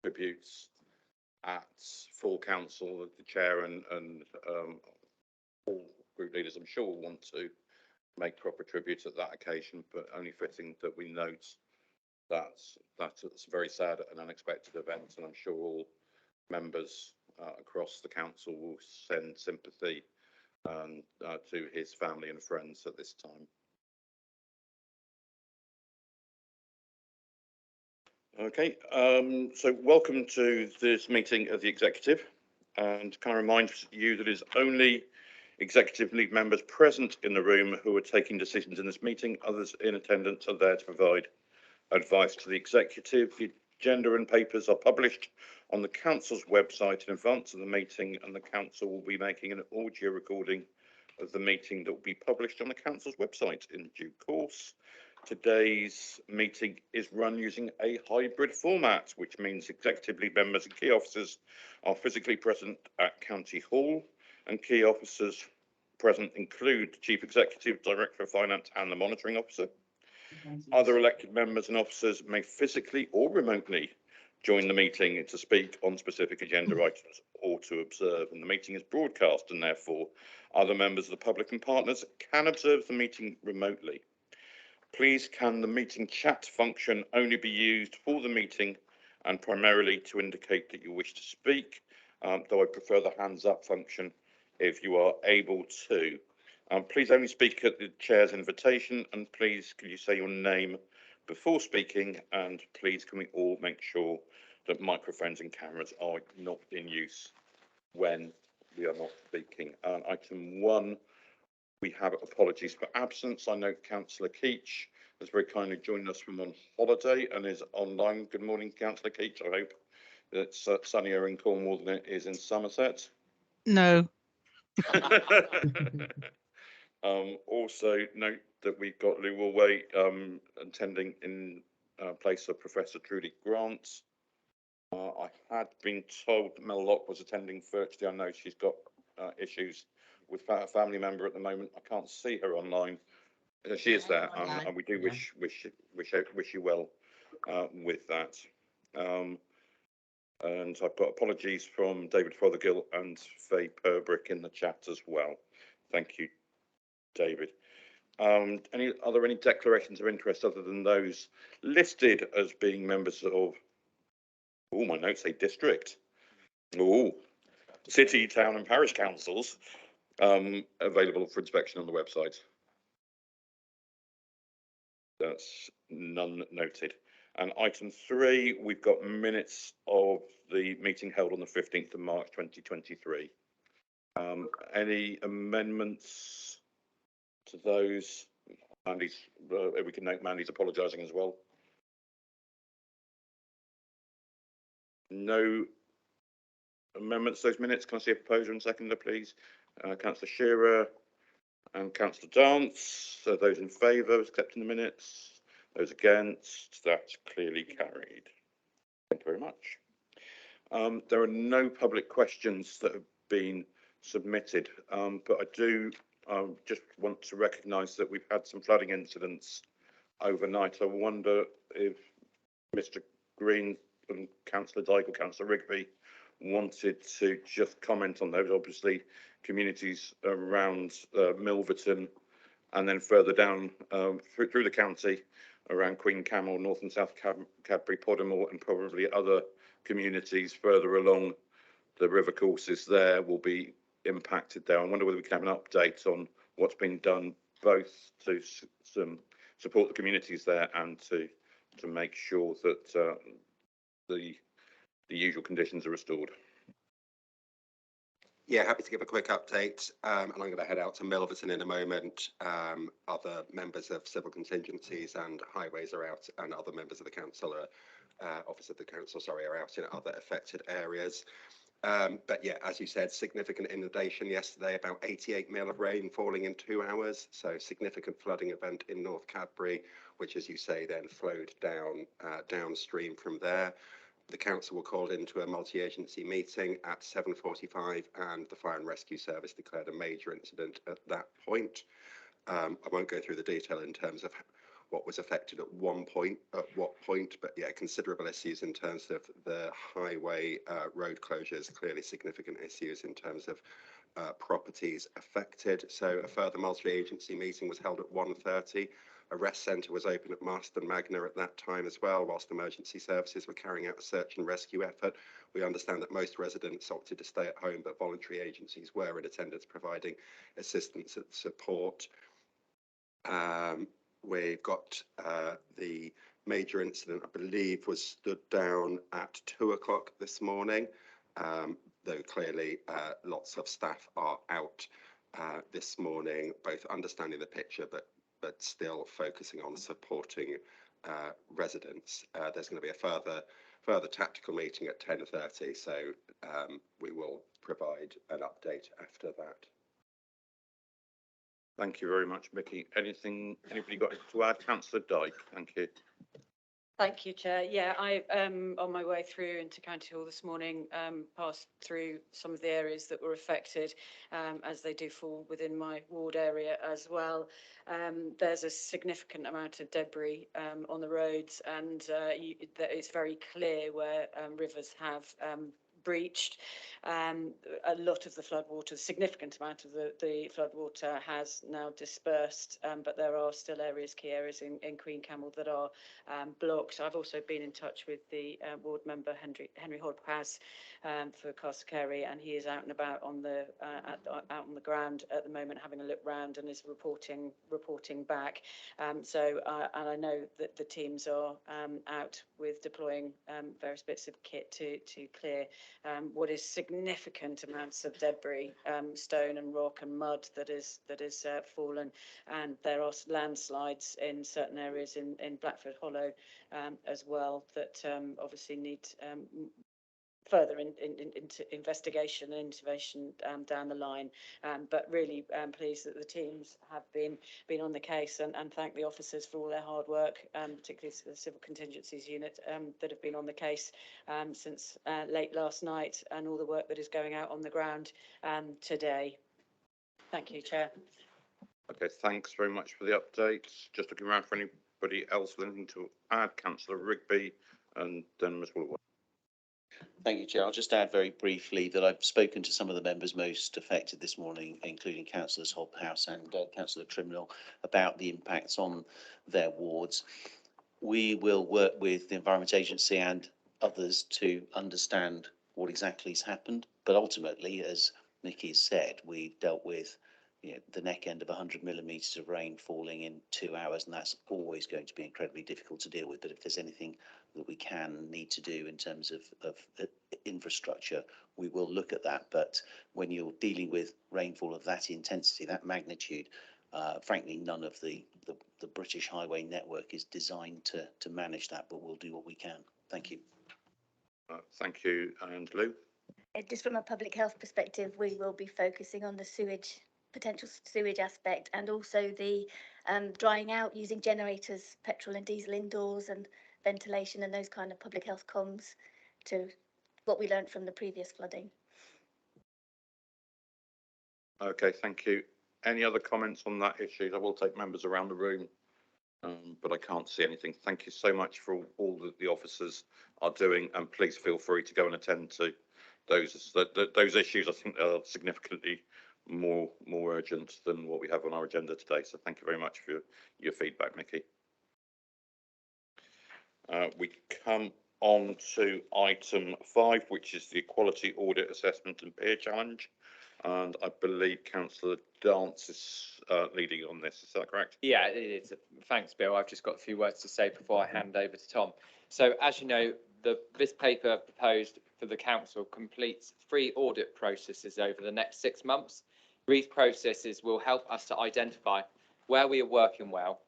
tributes at full council. The chair and all group leaders, I'm sure, will want to make proper tribute at that occasion, but only fitting that we note that it's a very sad and unexpected event, and I'm sure all members across the council will send sympathy to his family and friends at this time. Okay, so welcome to this meeting of the executive, and can I remind you that it is only executive lead members present in the room who are taking decisions in this meeting. Others in attendance are there to provide advice to the executive. The agenda and papers are published on the council's website in advance of the meeting, and the council will be making an audio recording of the meeting that will be published on the council's website in due course. Today's meeting is run using a hybrid format, which means executive lead members and key officers are physically present at County Hall, and key officers present include the Chief Executive, Director of Finance and the Monitoring Officer. Other elected members and officers may physically or remotely join the meeting to speak on specific agenda items or to observe, and the meeting is broadcast, and therefore other members of the public and partners can observe the meeting remotely. Please can the meeting chat function only be used for the meeting and primarily to indicate that you wish to speak, though I prefer the hands up function if you are able to. Please only speak at the chair's invitation, and please can you say your name before speaking, and please can we all make sure that microphones and cameras are not in use when we are not speaking. Item 1, we have apologies for absence. I note Councillor Keach has very kindly joined us from on holiday and is online. Good morning, Councillor Keach. I hope it's sunnier in Cornwall than it is in Somerset. No. Also note that we've got Lou Woolway attending in place of Professor Trudy Grant. I had been told that Mel Locke was attending virtually. I know she's got issues with a family member at the moment. I can't see her online. She is there, and we do wish you well with that. And I've got apologies from David Fothergill and Faye Purbrick in the chat as well. Thank you, David. Are there any declarations of interest other than those listed as being members of, oh, my notes say district, oh, city, town and parish councils available for inspection on the website? That's none noted. And item 3, we've got minutes of the meeting held on the 15th of March 2023. Any amendments to those? Mandy's, we can note Mandy's apologising as well. No amendments to those minutes. Can I see a proposer and seconder, please? Councillor Shearer and Councillor Dance. So those in favour of accepting the minutes? Those against? That's clearly carried. Thank you very much. There are no public questions that have been submitted, but I do just want to recognise that we've had some flooding incidents overnight. I wonder if Mr. Green and Councillor Dyke or Councillor Rigby wanted to just comment on those. Obviously, communities around Milverton and then further down through the county around Queen Camel, North and South Cadbury, Poddermore, and probably other communities further along the river courses there will be impacted there. I wonder whether we can have an update on what's been done both to support the communities there and to make sure that the usual conditions are restored. Yeah, happy to give a quick update, and I'm going to head out to Milverton in a moment. Other members of civil contingencies and highways are out, and other members of the council office of the council, sorry, are out in other affected areas. But yeah, as you said, significant inundation yesterday, about 88 mil of rain falling in 2 hours. So significant flooding event in North Cadbury, which, as you say, then flowed down downstream from there. The council were called into a multi-agency meeting at 7:45, and the Fire and Rescue Service declared a major incident at that point. I won't go through the detail in terms of what was affected at what point, but yeah, considerable issues in terms of the highway road closures, clearly significant issues in terms of properties affected. So a further multi-agency meeting was held at 1:30. A rest centre was open at Marston Magna at that time as well, whilst emergency services were carrying out a search and rescue effort. We understand that most residents opted to stay at home, but voluntary agencies were in attendance providing assistance and support. We've got the major incident, I believe, was stood down at 2 o'clock this morning, though clearly lots of staff are out this morning, both understanding the picture, but still focusing on supporting residents. There's going to be a further tactical meeting at 10:30, so we will provide an update after that. Thank you very much, Mickey. Anybody got to add? Councillor Dyke, thank you. Thank you, Chair. Yeah, I on my way through into County Hall this morning, passed through some of the areas that were affected, as they do fall within my ward area as well. There's a significant amount of debris on the roads, and it's very clear where rivers have breached. A lot of the floodwater, a significant amount of the floodwater has now dispersed, but there are still key areas in Queen Camel that are blocked. I've also been in touch with the ward member Henry Hodpaz for Castle Carey, and he is out and about on the out on the ground at the moment, having a look round, and is reporting back. And I know that the teams are out with deploying various bits of kit to clear what is significant amounts of debris, stone and rock and mud that is fallen, and there are landslides in certain areas in Blackford Hollow as well that obviously need further into investigation and intervention down the line, but really pleased that the teams have been on the case, and thank the officers for all their hard work, particularly the Civil Contingencies Unit that have been on the case since late last night, and all the work that is going out on the ground today. Thank you, Chair. Okay, thanks very much for the updates. Just looking around for anybody else with anything to add. Councillor Rigby and then Ms Woolworth. Thank you, Chair. I'll just add very briefly that I've spoken to some of the members most affected this morning, including Councillors Hobhouse and Councillor Trimnell, about the impacts on their wards. We will work with the Environment Agency and others to understand what exactly has happened. But ultimately, as Mickey has said, we've dealt with the neck end of 100 millimetres of rain falling in 2 hours, and that's always going to be incredibly difficult to deal with. But if there's anything that we need to do in terms of infrastructure, we will look at that. But when you're dealing with rainfall of that intensity, that magnitude, frankly, none of the British highway network is designed to manage that, but we'll do what we can. Thank you. Thank you. And Lou? Just from a public health perspective, we will be focusing on the potential sewage aspect, and also the drying out using generators, petrol and diesel indoors, and ventilation and those kind of public health comms to what we learned from the previous flooding. Okay, thank you. Any other comments on that issue? I will take members around the room, but I can't see anything. Thank you so much for all that the officers are doing, and please feel free to go and attend to those issues. I think are significantly more urgent than what we have on our agenda today. So thank you very much for your feedback, Mickey. We come on to item 5, which is the Equality Audit Assessment and Peer Challenge. And I believe Councillor Dance is leading on this. Is that correct? Yeah, it is. Thanks, Bill. I've just got a few words to say before I hand over to Tom. So, as you know, this paper proposed for the council completes 3 audit processes over the next 6 months. These processes will help us to identify where we are working well,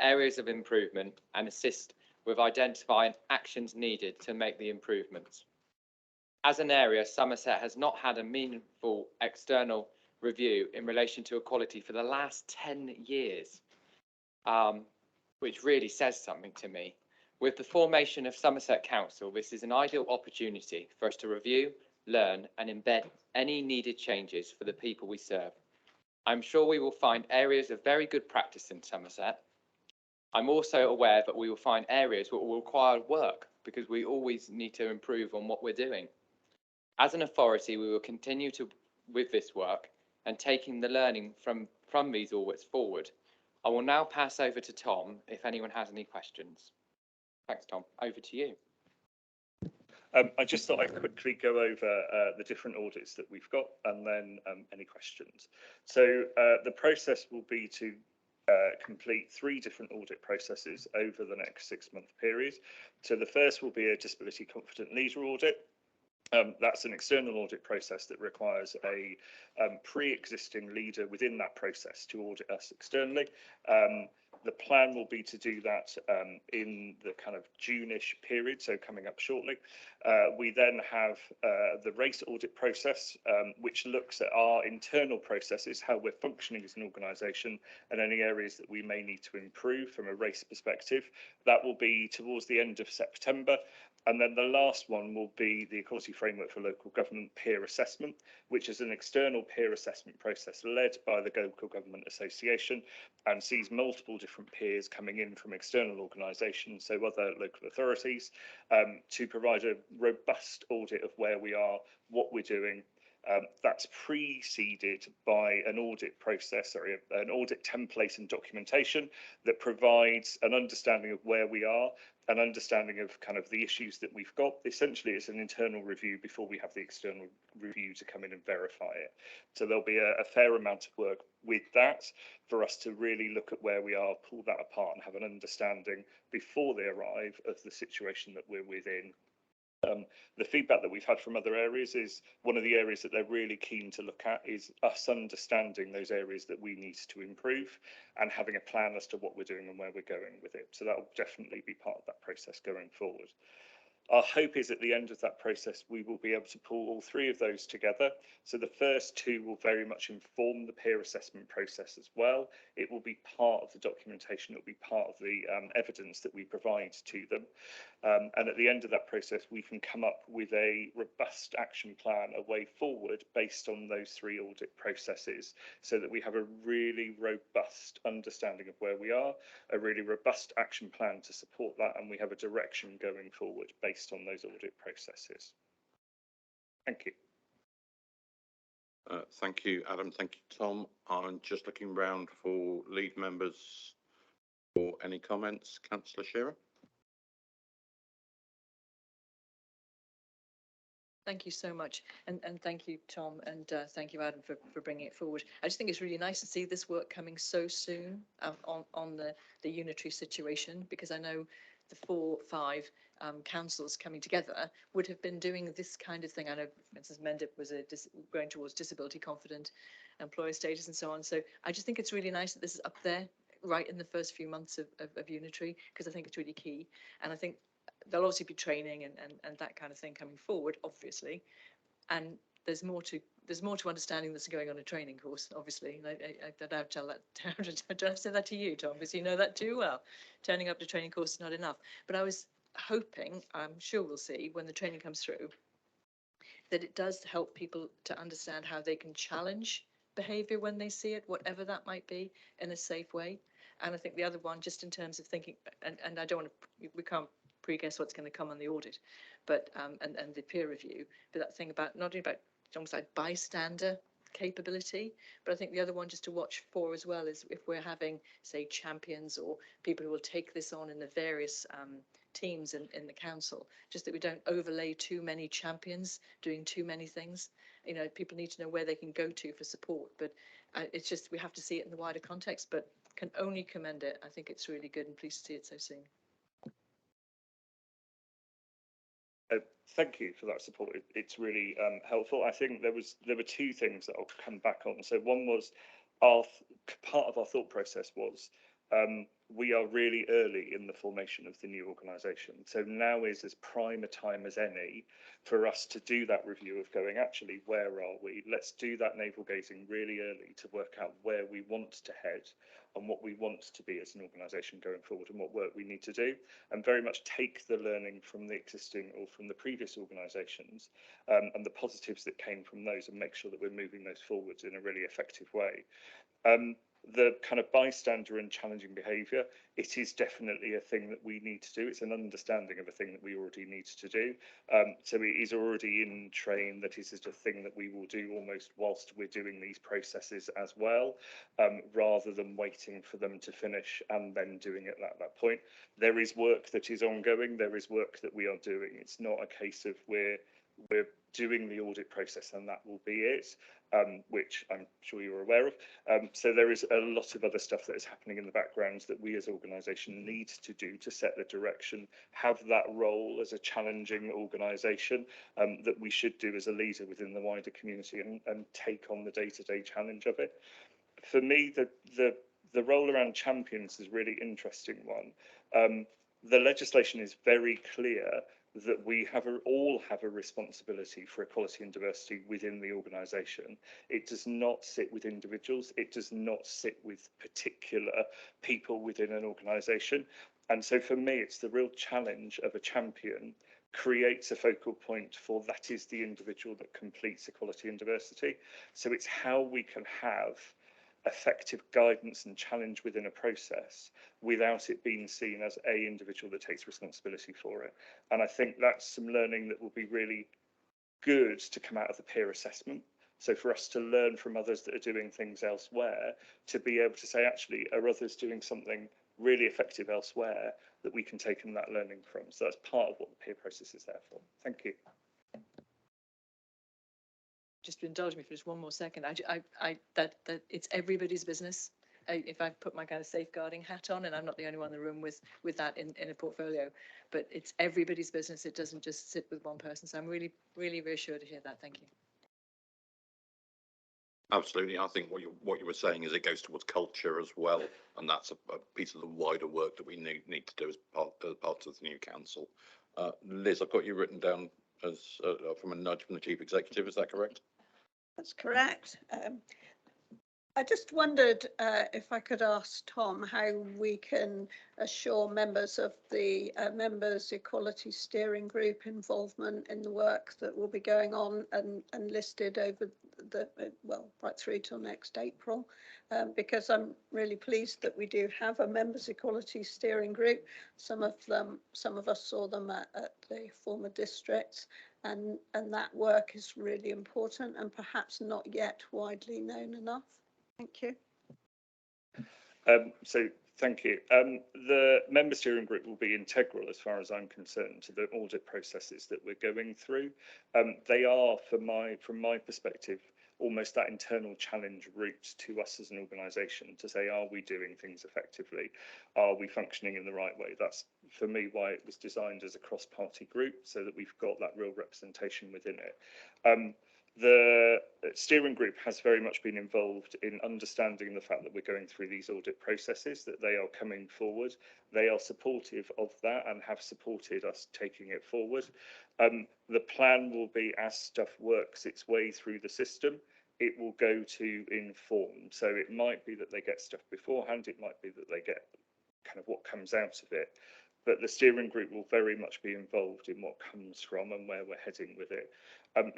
areas of improvement, and assist with identifying actions needed to make the improvements. As an area, Somerset has not had a meaningful external review in relation to equality for the last 10 years, which really says something to me. With the formation of Somerset Council, this is an ideal opportunity for us to review, learn, and embed any needed changes for the people we serve. I'm sure we will find areas of very good practice in Somerset. I'm also aware that we will find areas that will require work because we always need to improve on what we're doing. As an authority, we will continue with this work and taking the learning from these audits forward. I will now pass over to Tom if anyone has any questions. Thanks, Tom. Over to you. I just thought I'd quickly go over the different audits that we've got and then any questions. So the process will be to complete 3 different audit processes over the next 6-month period. So the first will be a disability confident leader audit. That's an external audit process that requires a pre-existing leader within that process to audit us externally. The plan will be to do that in the kind of June-ish period, so coming up shortly. We then have the race audit process, which looks at our internal processes, how we're functioning as an organisation, and any areas that we may need to improve from a race perspective. That will be towards the end of September. And then the last one will be the Equality Framework for Local Government Peer Assessment, which is an external peer assessment process led by the Local Government Association and sees multiple different peers coming in from external organisations, so other local authorities, to provide a robust audit of where we are, what we're doing. That's preceded by an audit process, an audit template and documentation that provides an understanding of where we are, an understanding of kind of the issues that we've got. Essentially, it's an internal review before we have the external review to come in and verify it. So there'll be a fair amount of work with that for us to really look at where we are, pull that apart and have an understanding before they arrive of the situation that we're within. The feedback that we've had from other areas is one of the areas that they're really keen to look at is us understanding those areas that we need to improve and having a plan as to what we're doing and where we're going with it. So that will definitely be part of that process going forward. Our hope is at the end of that process, we will be able to pull all 3 of those together. So the first 2 will very much inform the peer assessment process as well. It will be part of the documentation, it will be part of the evidence that we provide to them. And at the end of that process, we can come up with a robust action plan, a way forward based on those 3 audit processes, so that we have a really robust understanding of where we are, a really robust action plan to support that, and we have a direction going forward based on those audit processes. Thank you. Thank you, Adam. Thank you, Tom. I'm just looking round for lead members for any comments. Councillor Shearer. Thank you so much. And thank you, Tom, and thank you, Adam, for bringing it forward. I just think it's really nice to see this work coming so soon on the unitary situation, because I know the 4, 5 councils coming together would have been doing this kind of thing. I know, for instance, Mendip was going towards disability confident employer status and so on. So I just think it's really nice that this is up there right in the first few months of unitary, because I think it's really key. And I think there'll obviously be training and that kind of thing coming forward, obviously. And there's more to understanding that's going on a training course, obviously. And I don't have to tell that. Don't have to say that to you, Tom, because you know that too well. Turning up to training course is not enough. But I was hoping, I'm sure we'll see when the training comes through, that it does help people to understand how they can challenge behaviour when they see it, whatever that might be, in a safe way. And I think the other one, just in terms of thinking, and I don't want to, we can't pre-guess what's going to come on the audit, but and the peer review, but that thing about not only about almost like bystander capability, but I think the other one just to watch for as well is if we're having, say, champions or people who will take this on in the various teams in the council, just that we don't overlay too many champions doing too many things. You know, people need to know where they can go to for support, but it's just we have to see it in the wider context, but can only commend it. I think it's really good and pleased to see it so soon. Thank you for that support. It's really helpful. I think there were 2 things that I'll come back on. So one was part of our thought process was we are really early in the formation of the new organisation. So now is as prime a time as any for us to do that review of going, actually, where are we? Let's do that navel gazing really early to work out where we want to head and what we want to be as an organisation going forward and what work we need to do, and very much take the learning from the existing or from the previous organisations and the positives that came from those and make sure that we're moving those forwards in a really effective way. The kind of bystander and challenging behaviour, it is definitely a thing that we need to do. It's an understanding of a thing that we already need to do. So it is already in train that it is a thing that we will do almost whilst we're doing these processes as well, rather than waiting for them to finish and then doing it at that point. There is work that is ongoing. There is work that we are doing. It's not a case of we're doing the audit process and that will be it, which I'm sure you're aware of. So there is a lot of other stuff that is happening in the background that we as organisation need to do to set the direction, have that role as a challenging organisation that we should do as a leader within the wider community and take on the day-to-day challenge of it. For me, the role around champions is a really interesting one. The legislation is very clear that we all have a responsibility for equality and diversity within the organisation. It does not sit with individuals. It does not sit with particular people within an organisation. And so for me, it's the real challenge of a champion creates a focal point for that is the individual that completes equality and diversity. So it's how we can have effective guidance and challenge within a process without it being seen as a individual that takes responsibility for it. And I think that's some learning that will be really good to come out of the peer assessment. So for us to learn from others that are doing things elsewhere, to be able to say, actually, are others doing something really effective elsewhere that we can take in that learning from? So that's part of what the peer process is there for. Thank you. Just to indulge me for just one more second, that it's everybody's business. If I put my kind of safeguarding hat on, and I'm not the only one in the room with that in a portfolio, but it's everybody's business. It doesn't just sit with one person. So I'm really reassured to hear that. Thank you. Absolutely. I think what you were saying is it goes towards culture as well, and that's a piece of the wider work that we need to do as part of the new council. Liz, I've got you written down as from a nudge from the chief executive. Is that correct? That's correct. I just wondered if I could ask Tom how we can assure members of the Members Equality Steering Group involvement in the work that will be going on and listed over the, well, right through till next April, because I'm really pleased that we do have a Members Equality Steering Group. Some of us saw them at the former districts, and that work is really important and perhaps not yet widely known enough. Thank you. So thank you. The member steering group will be integral, as far as I'm concerned, to the audit processes that we're going through. They are, from my perspective, almost that internal challenge route to us as an organisation to say, are we doing things effectively? Are we functioning in the right way? That's, for me, why it was designed as a cross-party group, so that we've got that real representation within it. The steering group has very much been involved in understanding the fact that we're going through these audit processes, that they are coming forward. They are supportive of that and have supported us taking it forward. The plan will be, as stuff works its way through the system, it will go to inform. So it might be that they get stuff beforehand, it might be that they get kind of what comes out of it. But the steering group will very much be involved in what comes from and where we're heading with it.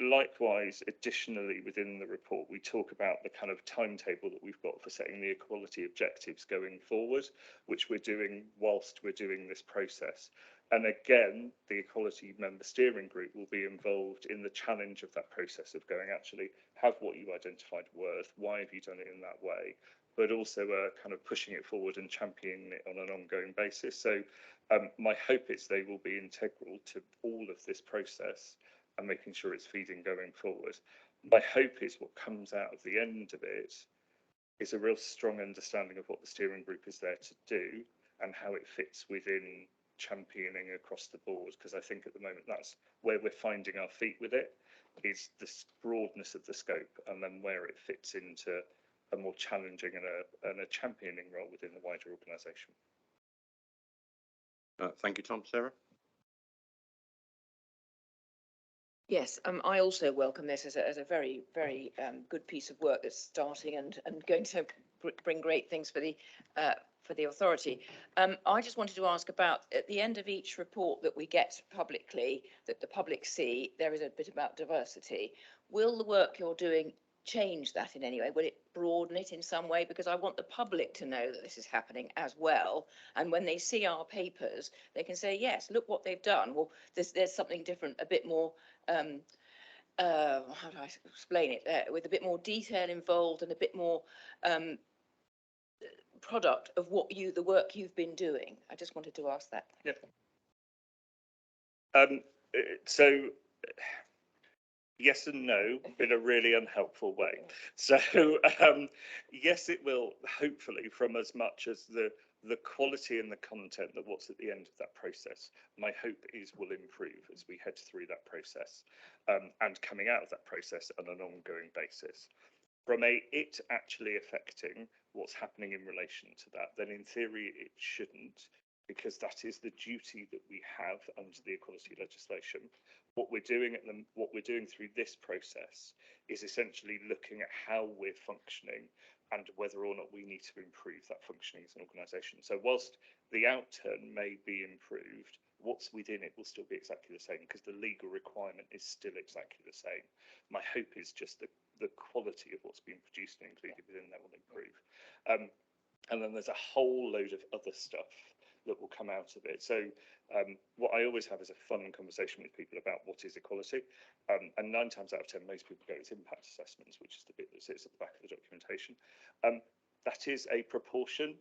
Likewise, additionally, within the report, we talk about the kind of timetable that we've got for setting the equality objectives going forward, which we're doing whilst we're doing this process. And again, the equality member steering group will be involved in the challenge of that process of going, actually, have what you identified worth, why have you done it in that way? But also kind of pushing it forward and championing it on an ongoing basis. So my hope is they will be integral to all of this process and making sure it's feeding going forward. My hope is what comes out of the end of it is a real strong understanding of what the steering group is there to do and how it fits within championing across the board, because I think at the moment that's where we're finding our feet with it, is the broadness of the scope and then where it fits into a more challenging and a championing role within the wider organisation. Thank you, Tom. Sarah? Yes, I also welcome this as a very, very good piece of work that's starting and going to bring great things for the authority. I just wanted to ask about, at the end of each report that we get publicly, that the public see, there is a bit about diversity. Will the work you're doing change that in any way? Will it broaden it in some way? Because I want the public to know that this is happening as well. And when they see our papers, they can say, yes, look what they've done. Well, there's something different, a bit more, how do I explain it? With a bit more detail involved and a bit more product of the work you've been doing. I just wanted to ask that. Yeah. So yes and no in a really unhelpful way. So yes, it will hopefully, from as much as the quality and the content that what's at the end of that process, my hope is will improve as we head through that process and coming out of that process on an ongoing basis. From it actually affecting what's happening in relation to that, then in theory it shouldn't, because that is the duty that we have under the equality legislation. What we're doing through this process is essentially looking at how we're functioning and whether or not we need to improve that functioning as an organisation. So whilst the outturn may be improved, what's within it will still be exactly the same, because the legal requirement is still exactly the same. My hope is just that the quality of what's being produced and included within there will improve. And then there's a whole load of other stuff that will come out of it. So what I always have is a fun conversation with people about what is equality. And 9 times out of 10, most people go, it's impact assessments, which is the bit that sits at the back of the documentation. That is a proportion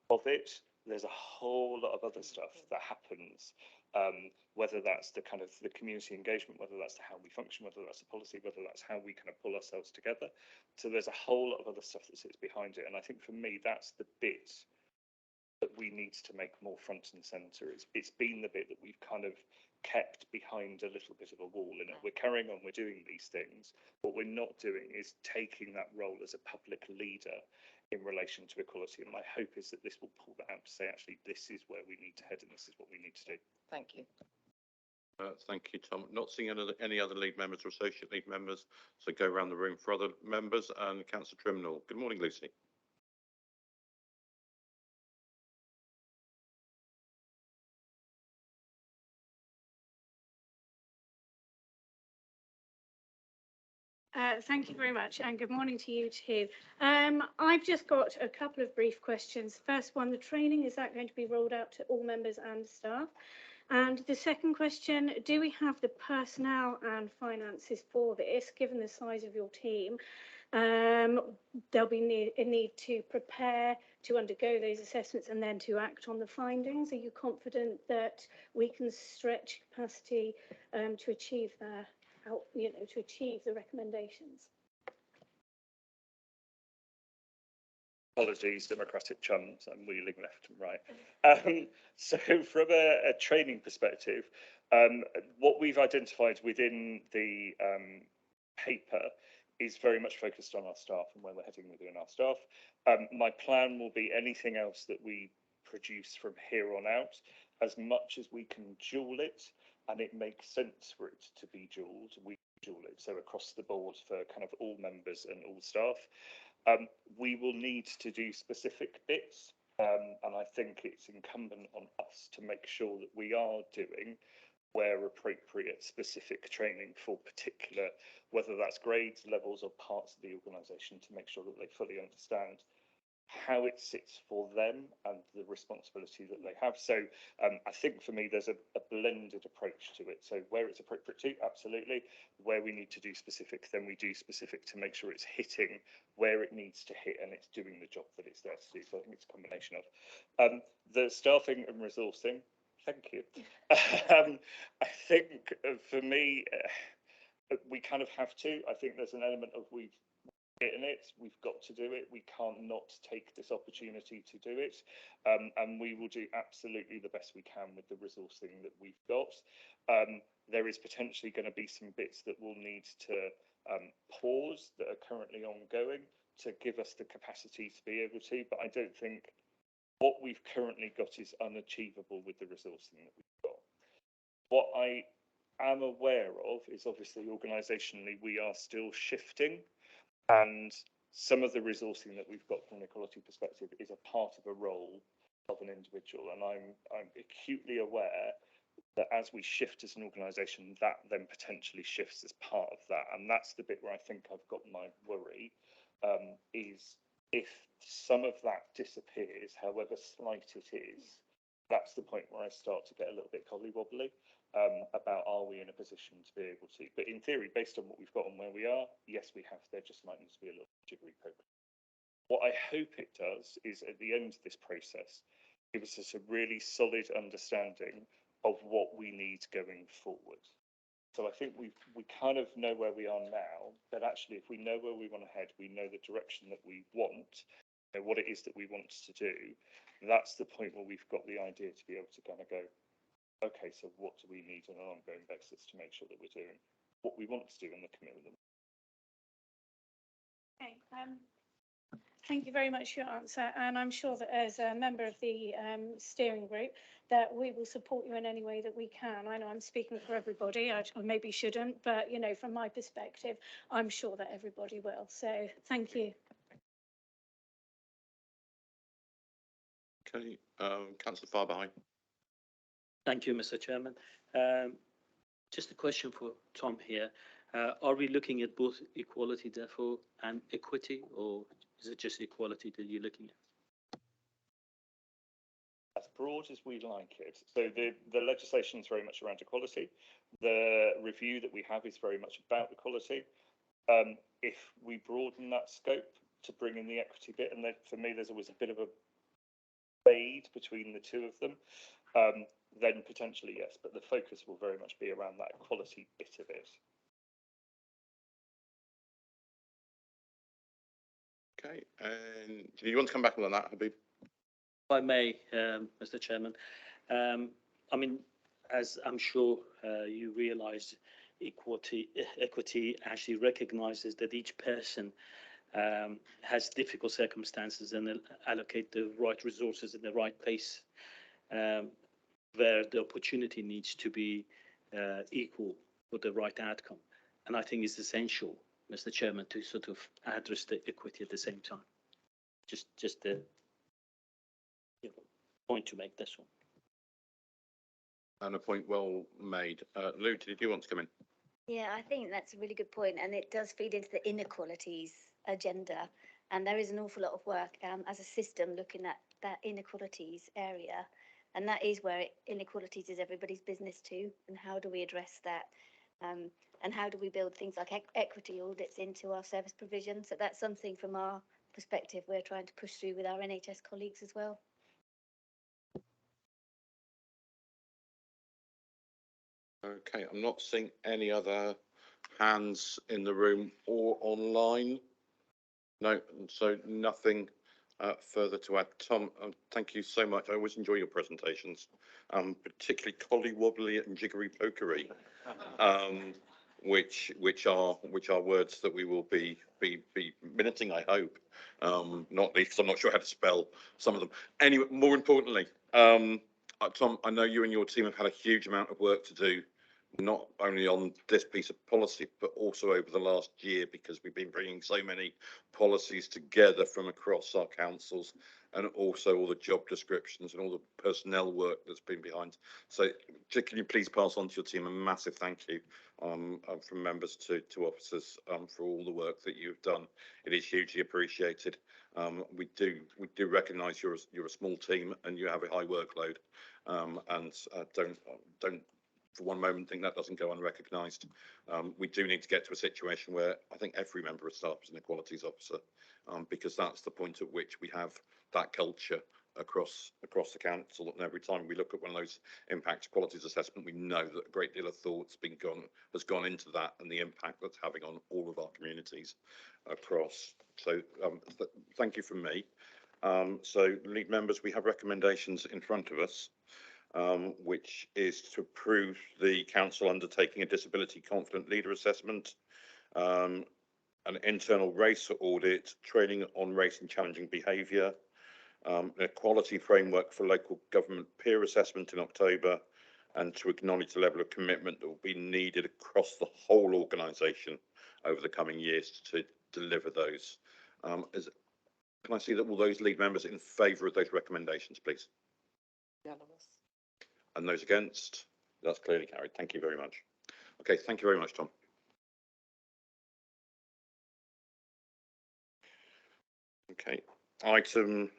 of it. There's a whole lot of other stuff that happens, whether that's the kind of the community engagement, whether that's how we function, whether that's the policy, whether that's how we kind of pull ourselves together. So there's a whole lot of other stuff that sits behind it. And I think for me, that's the bit that we need to make more front and centre. It's been the bit that we've kind of kept behind a little bit of a wall in it. We're carrying on, we're doing these things. What we're not doing is taking that role as a public leader in relation to equality. And my hope is that this will pull that out to say, actually, this is where we need to head and this is what we need to do. Thank you. Thank you, Tom. Not seeing any other lead members or associate lead members, so go around the room for other members. And Councillor Trimnall. Good morning, Lucy. Thank you very much, and good morning to you too. I've just got a couple of brief questions. First one, the training, is that going to be rolled out to all members and staff? And the second question, do we have the personnel and finances for this, given the size of your team? There'll be a need to prepare to undergo those assessments and then to act on the findings. Are you confident that we can stretch capacity to achieve to achieve the recommendations? Apologies, democratic chums, I'm wheeling left and right. So from a training perspective, what we've identified within the paper is very much focused on our staff and where we're heading within our staff. My plan will be anything else that we produce from here on out, as much as we can dual it and it makes sense for it to be dualled, we dual it. So across the board for kind of all members and all staff. We will need to do specific bits, and I think it's incumbent on us to make sure that we are doing, where appropriate, specific training for particular, whether that's grades, levels or parts of the organisation, to make sure that they fully understand how it sits for them and the responsibility that they have. So I think for me, there's a blended approach to it. So where it's appropriate to, absolutely. Where we need to do specific, then we do specific to make sure it's hitting where it needs to hit and it's doing the job that it's there to do. So I think it's a combination of the staffing and resourcing. Thank you. I think for me, we kind of have to. I think there's an element of we've in it, we've got to do it, we can't not take this opportunity to do it, and we will do absolutely the best we can with the resourcing that we've got. There is potentially going to be some bits that we'll need to pause that are currently ongoing to give us the capacity to be able to, but I don't think what we've currently got is unachievable with the resourcing that we've got. What I am aware of is obviously organisationally we are still shifting. And some of the resourcing that we've got from an equality perspective is a part of a role of an individual. And I'm acutely aware that as we shift as an organisation, that then potentially shifts as part of that. And that's the bit where I think I've got my worry, is if some of that disappears, however slight it is, that's the point where I start to get a little bit colly-wobbly about are we in a position to be able to. But in theory, based on what we've got and where we are, yes, we have. There just might need to be a little jiggery pokery. What I hope it does is at the end of this process, gives us a really solid understanding of what we need going forward. So I think we kind of know where we are now, but actually if we know where we want to head, we know the direction that we want, you know, what it is that we want to do, that's the point where we've got the idea to be able to kind of go, okay, so what do we need on an ongoing basis to make sure that we're doing what we want to do and the commitment. Okay, thank you very much for your answer, and I'm sure that as a member of the steering group that we will support you in any way that we can. I know I'm speaking for everybody, I maybe shouldn't, but you know, from my perspective, I'm sure that everybody will. So thank you. Okay, Councillor Farbehi. Thank you, Mr. Chairman. Just a question for Tom here. Are we looking at both equality, therefore, and equity, or is it just equality that you're looking at? As broad as we like it. So the legislation is very much around equality. The review that we have is very much about equality. If we broaden that scope to bring in the equity bit, and then for me, there's always a bit of a fade between the two of them, then potentially yes, but the focus will very much be around that equality bit of it. Okay, and do you want to come back on that, Habib? If I may, Mr. Chairman, I mean, as I'm sure you realise, equity actually recognises that each person has difficult circumstances and allocate the right resources in the right place, where the opportunity needs to be equal for the right outcome. And I think it's essential, Mr. Chairman, to sort of address the equity at the same time. Just the point to make, this one. And a point well made. Lou, did you want to come in? Yeah, I think that's a really good point, and it does feed into the inequalities agenda. And there is an awful lot of work as a system looking at that inequalities area. And that is where inequalities is everybody's business too. And how do we address that? And how do we build things like equity audits into our service provision? So that's something from our perspective we're trying to push through with our NHS colleagues as well. Okay, I'm not seeing any other hands in the room or online. No, so nothing further to add. Tom, thank you so much. I always enjoy your presentations, particularly colly-wobbly and jiggery-pokery, which are words that we will be minuting, I hope. Not least because I'm not sure how to spell some of them. Anyway, more importantly, Tom, I know you and your team have had a huge amount of work to do, not only on this piece of policy, but also over the last year, because we've been bringing so many policies together from across our councils, and also all the job descriptions and all the personnel work that's been behind. So can you please pass on to your team a massive thank you from members to officers for all the work that you've done. It is hugely appreciated. We do recognise you're a small team and you have a high workload, and don't for one moment think that doesn't go unrecognised. We do need to get to a situation where I think every member of staff is an equalities officer, because that's the point at which we have that culture across the council. And every time we look at one of those impact qualities assessment, we know that a great deal of thought's has gone into that and the impact that's having on all of our communities across. So thank you from me. So lead members, we have recommendations in front of us, which is to approve the council undertaking a disability confident leader assessment, an internal race audit, training on race and challenging behaviour, an equality framework for local government peer assessment in October, and to acknowledge the level of commitment that will be needed across the whole organisation over the coming years to deliver those. Can I see that all those lead members in favour of those recommendations, please? Unanimous. And those against? That's clearly carried. Thank you very much. Okay, thank you very much, Tom. Okay, item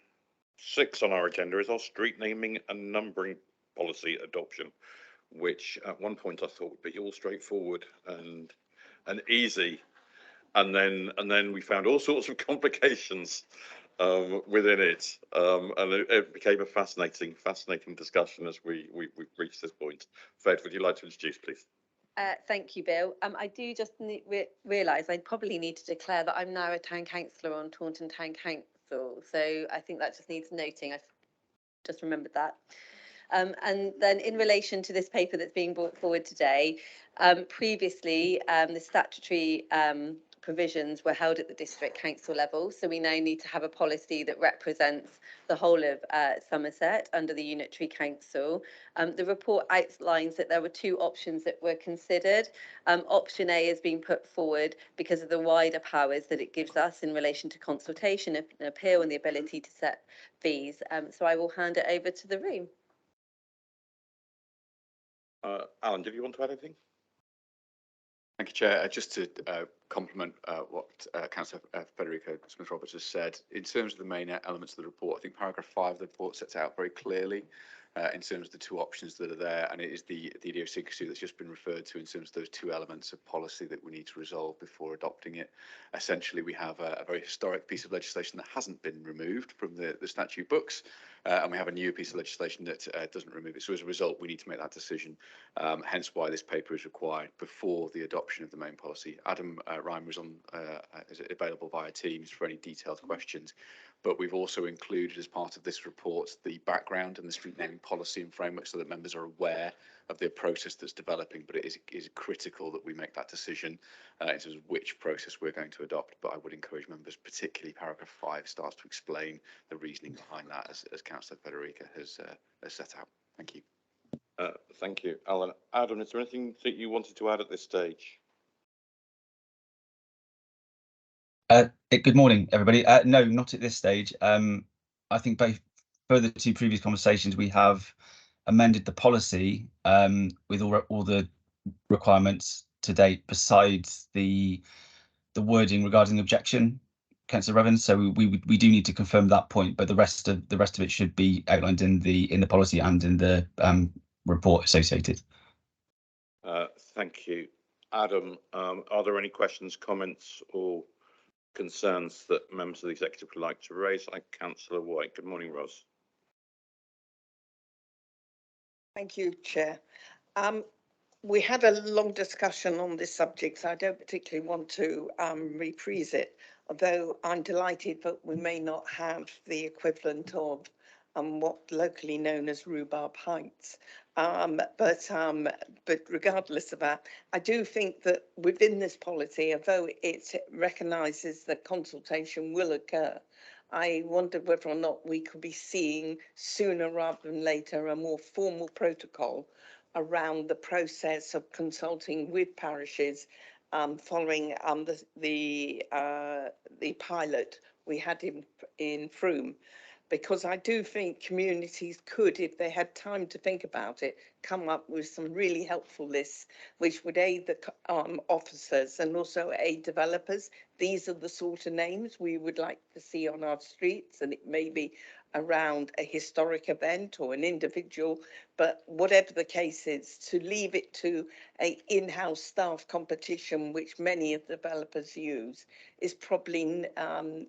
6 on our agenda is our street naming and numbering policy adoption, which at one point I thought would be all straightforward and easy, and then we found all sorts of complications within it, and it became a fascinating discussion as we reached this point. Fed, would you like to introduce, please? Thank you, Bill. I do just realise I probably need to declare that I'm now a town councillor on Taunton Town Council. So I think that just needs noting. I've just remembered that. And then in relation to this paper that's being brought forward today, previously the statutory provisions were held at the district council level. So we now need to have a policy that represents the whole of Somerset under the unitary council. The report outlines that there were 2 options that were considered. Option A is being put forward because of the wider powers that it gives us in relation to consultation, and appeal, and the ability to set fees. So I will hand it over to the room. Alan, did you want to add anything? Thank you, Chair. Just to complement what Councillor Federica Smith-Roberts has said, in terms of the main elements of the report, I think paragraph 5 of the report sets out very clearly in terms of the 2 options that are there, and it is the idiosyncrasy that's just been referred to in terms of those 2 elements of policy that we need to resolve before adopting it. Essentially, we have a very historic piece of legislation that hasn't been removed from the statute books, and we have a new piece of legislation that doesn't remove it. So as a result, we need to make that decision, hence why this paper is required before the adoption of the main policy. Adam Reimer is available via Teams for any detailed questions. But we've also included as part of this report the background and the street naming policy and framework so that members are aware of the process that's developing. But it is critical that we make that decision in terms of which process we're going to adopt. But I would encourage members, particularly paragraph 5 starts to explain the reasoning behind that, as Councillor Federica has set out. Thank you. Thank you, Alan. Adam, is there anything that you wanted to add at this stage? Good morning, everybody. No, not at this stage. I think both further to previous conversations, we have amended the policy with all the requirements to date, besides the wording regarding the objection, Councillor Revens. So we do need to confirm that point, but the rest of it should be outlined in the policy and in the report associated. Thank you, Adam. Are there any questions, comments, or concerns that members of the executive would like to raise? Councillor White. Good morning, Ros. Thank you, Chair. We had a long discussion on this subject, so I don't particularly want to reprise it, although I'm delighted that we may not have the equivalent of what locally known as rhubarb heights. But regardless of that, I do think that within this policy, although it recognises that consultation will occur, I wondered whether or not we could be seeing sooner rather than later a more formal protocol around the process of consulting with parishes following the pilot we had in Frome. Because I do think communities could, if they had time to think about it, come up with some really helpful lists, which would aid the officers and also aid developers. These are the sort of names we would like to see on our streets, and it may be around a historic event or an individual, but whatever the case is, to leave it to an in-house staff competition, which many of the developers use, is probably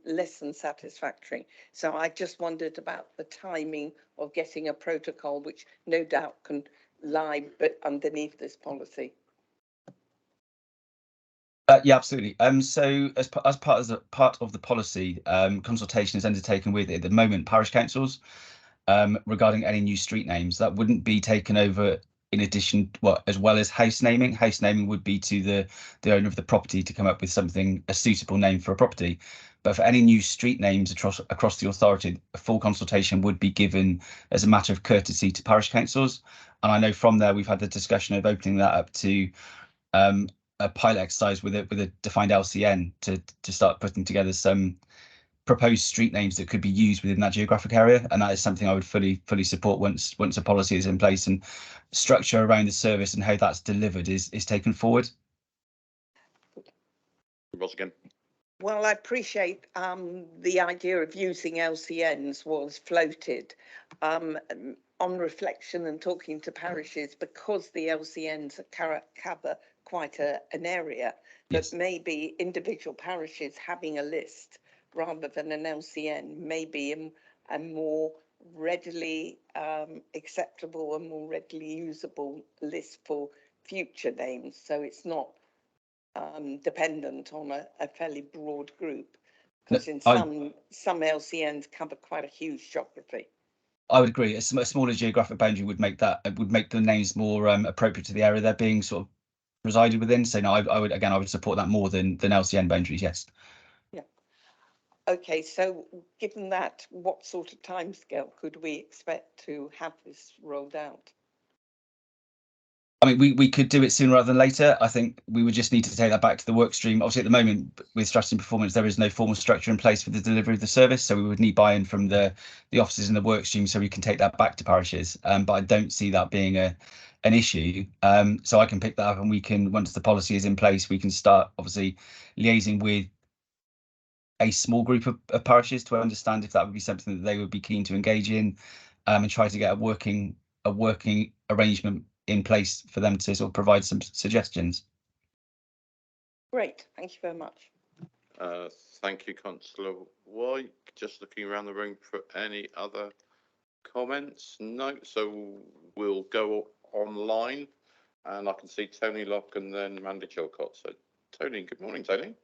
less than satisfactory. So I just wondered about the timing of getting a protocol, which no doubt can lie but underneath this policy. Yeah, absolutely. So as part of the policy, consultation is undertaken with, at the moment, parish councils regarding any new street names. That wouldn't be taken over in addition, as well as house naming. House naming would be to the owner of the property to come up with a suitable name for a property. But for any new street names across the authority, a full consultation would be given as a matter of courtesy to parish councils. And I know from there we've had the discussion of opening that up to a pilot exercise with a defined LCN to start putting together some proposed street names that could be used within that geographic area, and that is something I would fully support once a policy is in place and structure around the service and how that's delivered is taken forward. Ross again. Well, I appreciate the idea of using LCNs was floated. On reflection and talking to parishes, because the LCNs cover quite an area, Yes. that maybe individual parishes having a list rather than an LCN may be a more readily acceptable and more readily usable list for future names. So it's not dependent on a fairly broad group, because in some LCNs cover quite a huge geography. I would agree. A smaller geographic boundary would make the names more appropriate to the area they're being sort of resided within. So no, I would support that more than LCN boundaries. Yes. Yeah. Okay. So given that, what sort of timescale could we expect to have this rolled out? I mean, we could do it sooner rather than later. I think we would just need to take that back to the work stream. Obviously, at the moment, with strategy and performance, there is no formal structure in place for the delivery of the service. So we would need buy-in from the officers in the work stream so we can take that back to parishes. But I don't see that being an issue. So I can pick that up, and we can, once the policy is in place, we can start obviously liaising with a small group of parishes to understand if that would be something that they would be keen to engage in, and try to get a working arrangement in place for them to sort of provide some suggestions. Great, thank you very much. Thank you, Councillor White. Just looking around the room for any other comments. No, so we'll go online, and I can see Tony Locke and then Mandy Chilcott. So Tony, good morning, Tony.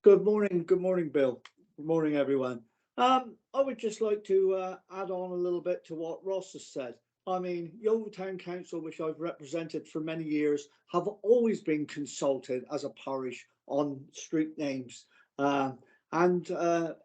Good morning, Bill. Good morning, everyone. I would just like to add on a little bit to what Ross has said. I mean, Yeovil Town Council, which I've represented for many years, have always been consulted as a parish on street names, and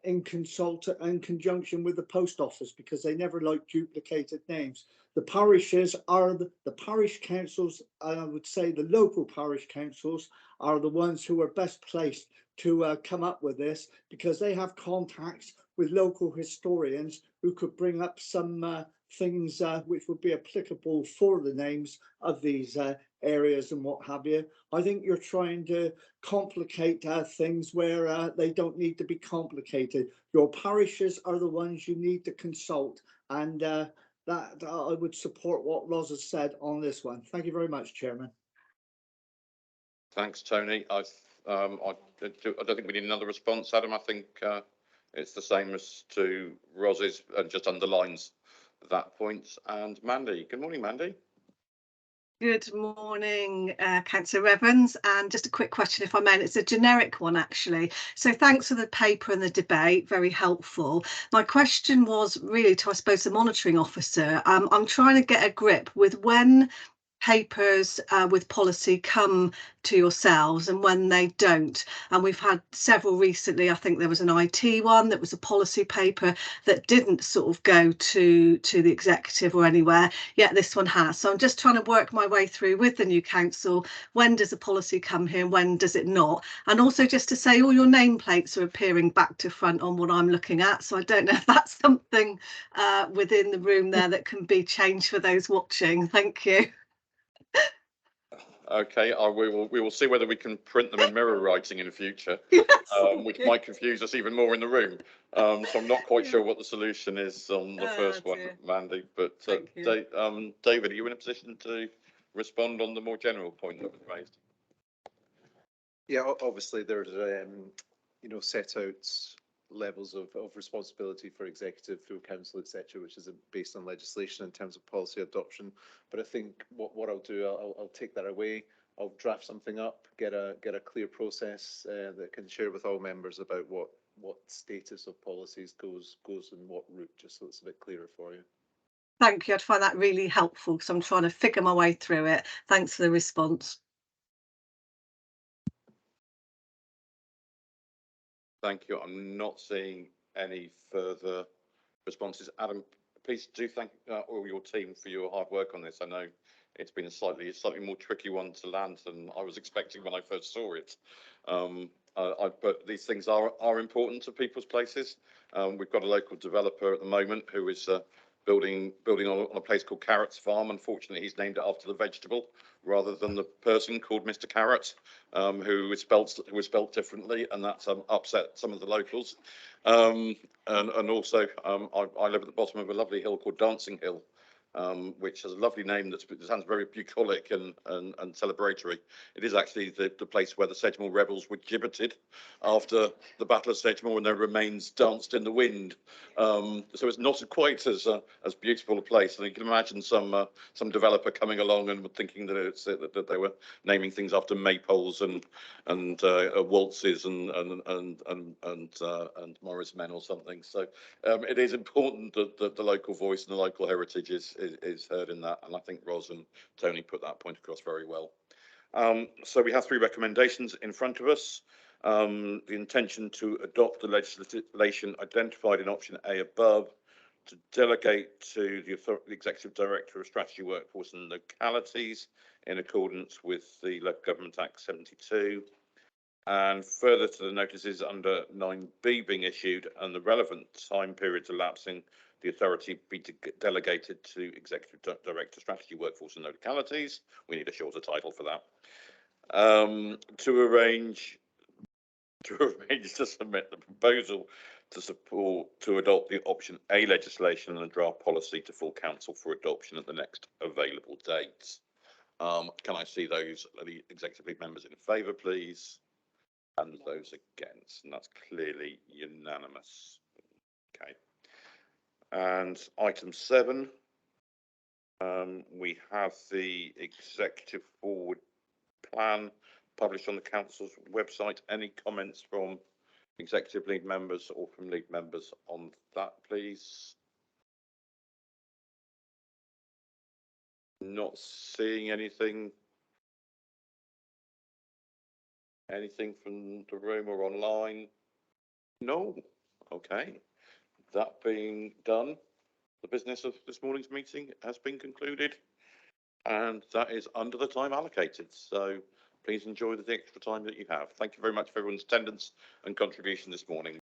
in conjunction with the post office, because they never like duplicated names. The parishes are the parish councils, and I would say the local parish councils are the ones who are best placed to come up with this, because they have contacts with local historians who could bring up some things which would be applicable for the names of these areas and what have you. I think you're trying to complicate things where they don't need to be complicated. Your parishes are the ones you need to consult, and that I would support what Roz has said on this one. Thank you very much, Chairman. Thanks, Tony. I don't think we need another response, Adam. I think it's the same as to Roz's and just underlines that point. And Mandy, good morning, Mandy. Good morning, Councillor Evans, and just a quick question, if I may, and it's a generic one actually. So thanks for the paper and the debate, very helpful. My question was really to, I suppose, the monitoring officer. I'm trying to get a grip with when papers with policy come to yourselves and when they don't, and we've had several recently. I think there was an IT one that was a policy paper that didn't sort of go to the executive or anywhere, yet this one has. So I'm just trying to work my way through with the new council, when does a policy come here, when does it not? And also just to say, all your nameplates are appearing back to front on what I'm looking at, so I don't know if that's something within the room there that can be changed for those watching. Thank you. Okay, we will see whether we can print them in mirror writing in the future, which might confuse us even more in the room. So I'm not quite sure what the solution is on the first one, Mandy. But David, are you in a position to respond on the more general point that was raised? Yeah, obviously there's set out levels of responsibility for executive through council, etc., which is based on legislation in terms of policy adoption. But I think what I'll do, I'll take that away. I'll draft something up, get a clear process that can share with all members about what status of policies goes in what route, just so it's a bit clearer for you. Thank you. I'd find that really helpful because I'm trying to figure my way through it. Thanks for the response. Thank you. I'm not seeing any further responses. Adam, please do thank all your team for your hard work on this. I know it's been a slightly more tricky one to land than I was expecting when I first saw it. but these things are important to people's places. We've got a local developer at the moment who is building on a place called Carrots Farm. Unfortunately, he's named it after the vegetable rather than the person called Mr. Carrot, who was spelt differently, and that's upset some of the locals. And also, I live at the bottom of a lovely hill called Dancing Hill, which has a lovely name that sounds very bucolic and celebratory. It is actually the place where the Sedgemoor rebels were gibbeted after the Battle of Sedgemoor, and their remains danced in the wind. So it's not quite as beautiful a place. And you can imagine some developer coming along and thinking that they were naming things after maypoles and waltzes and Morris men or something. So it is important that the local voice and the local heritage is heard in that, and I think Ros and Tony put that point across very well. So we have 3 recommendations in front of us. The intention to adopt the legislation identified in option A above, to delegate to the Executive Director of Strategy, Workforce and Localities in accordance with the Local Government Act 72, and further to the notices under 9B being issued and the relevant time periods elapsing, the authority be delegated to Executive Director, Strategy, Workforce and Localities. We need a shorter title for that. To arrange to submit the proposal to adopt the option A legislation and the draft policy to full council for adoption at the next available date. Can I see those executive lead members in favour, please? And those against, and that's clearly unanimous. Okay. And item 7, we have the executive forward plan published on the council's website. Any comments from executive lead members or from lead members on that, please? Not seeing anything. Anything from the room or online? No. Okay. That being done, the business of this morning's meeting has been concluded, and that is under the time allocated. So please enjoy the extra time that you have. Thank you very much for everyone's attendance and contribution this morning.